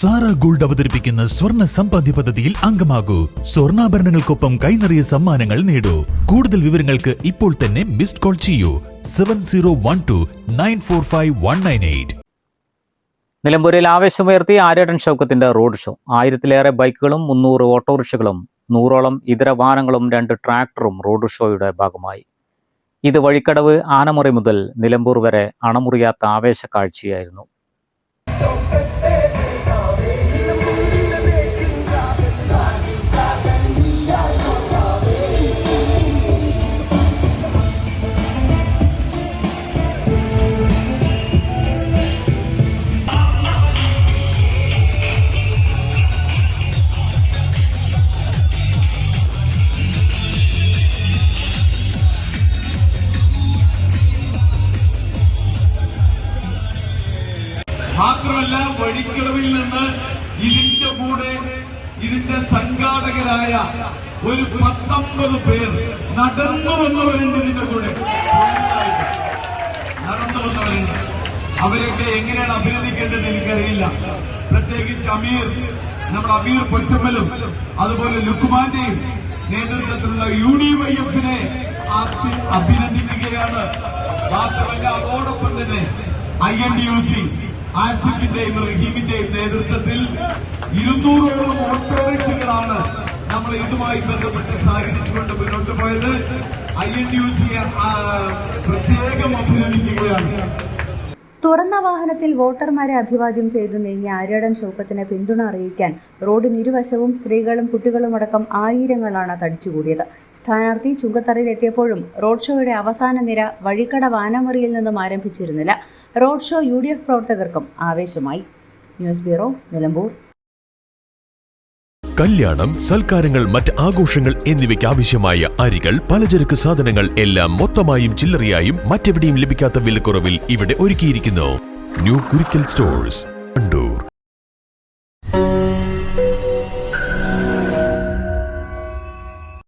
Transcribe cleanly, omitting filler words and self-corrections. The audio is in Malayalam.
സാറ ഗോൾഡ് അവതരിപ്പിക്കുന്ന സ്വർണ്ണ സമ്പാദ്യ പദ്ധതിയിൽ അംഗമാകൂ. സ്വർണ്ണാഭരണങ്ങൾക്കൊപ്പം കൈനിറിയ സമ്മാനങ്ങൾ നേടൂ. കൂടുതൽ വിവരങ്ങൾക്ക് ഇപ്പോൾ തന്നെ മിസ്ഡ് കോൾ ചെയ്യൂ 7012945198. നിലമ്പൂരിൽ ആവേശമുയർത്തി ആര്യടൻ ഷൗക്കത്തിന്റെ റോഡ് ഷോ. 1000-ലേറെ ബൈക്കുകളും 300 ഓട്ടോറിക്ഷകളും 100ഓളം ഇതര വാഹനങ്ങളും 2 ട്രാക്ടറും റോഡ് ഷോയുടെ ഭാഗമായി. ഇത് വഴിക്കടവ് ആനമുറി മുതൽ നിലമ്പൂർ വരെ അണമുറിയാത്ത ആവേശ കാഴ്ചയായിരുന്നു. മാത്രമല്ല, വഴിക്കടവിൽ നിന്ന് ഇതിന്റെ കൂടെ ഇതിന്റെ സംഘാടകരായ ഒരു 19 പേർ നടന്നു വന്നവരുണ്ട്. ഇതിന്റെ കൂടെ നടന്നു വന്നവരുണ്ട്. അവരെയൊക്കെ എങ്ങനെയാണ് അഭിനന്ദിക്കേണ്ടത് എനിക്കറിയില്ല. പ്രത്യേകിച്ച് നമ്മുടെ അമീർ പൊറ്റമ്മലും അതുപോലെ ലുക്കുമാന്റെയും നേതൃത്വത്തിലുള്ള UDYF-നെ അഭിനന്ദിക്കുകയാണ്. മാത്രമല്ല, അതോടൊപ്പം തന്നെ INTUC ആസിഫിന്റെയും റഹീമിന്റെയും നേതൃത്വത്തിൽ 200ഓളം ഓട്ടോറിക്ഷകളാണ് നമ്മൾ ഇതുമായി ബന്ധപ്പെട്ട് സഹകരിച്ചുകൊണ്ട് മുന്നോട്ട് പോയത്. INTUC പ്രത്യേകം അഭിനന്ദിക്കുകയാണ്. തുറന്ന വാഹനത്തിൽ വോട്ടർമാരെ അഭിവാദ്യം ചെയ്തു നീങ്ങിയ ആര്യടൻ ഷൗക്കത്തിന് പിന്തുണ അറിയിക്കാൻ റോഡിനിരുവശവും സ്ത്രീകളും കുട്ടികളുമടക്കം ആയിരങ്ങളാണ് തടിച്ചുകൂടിയത്. സ്ഥാനാർത്ഥി ചുങ്കത്തറയിലെത്തിയപ്പോഴും റോഡ് ഷോയുടെ അവസാന നിര വഴിക്കടവ് ആനമുറിയിൽ നിന്നും ആരംഭിച്ചിരുന്നില്ല. റോഡ് ഷോ UDF പ്രവർത്തകർക്കും ആവേശമായി. News bureau, Nilambur. കല്യാണം, സൽക്കാരങ്ങൾ, മറ്റ് ആഘോഷങ്ങൾ എന്നിവയ്ക്ക് ആവശ്യമായ അരികൾ, പലചരക്ക് സാധനങ്ങൾ എല്ലാം മൊത്തമായും ചില്ലറയായും മറ്റെവിടെയും ലഭിക്കാത്ത വിലക്കുറവിൽ ഇവിടെ ഒരുക്കിയിരിക്കുന്നു. New Kurikkal stores, Kannur.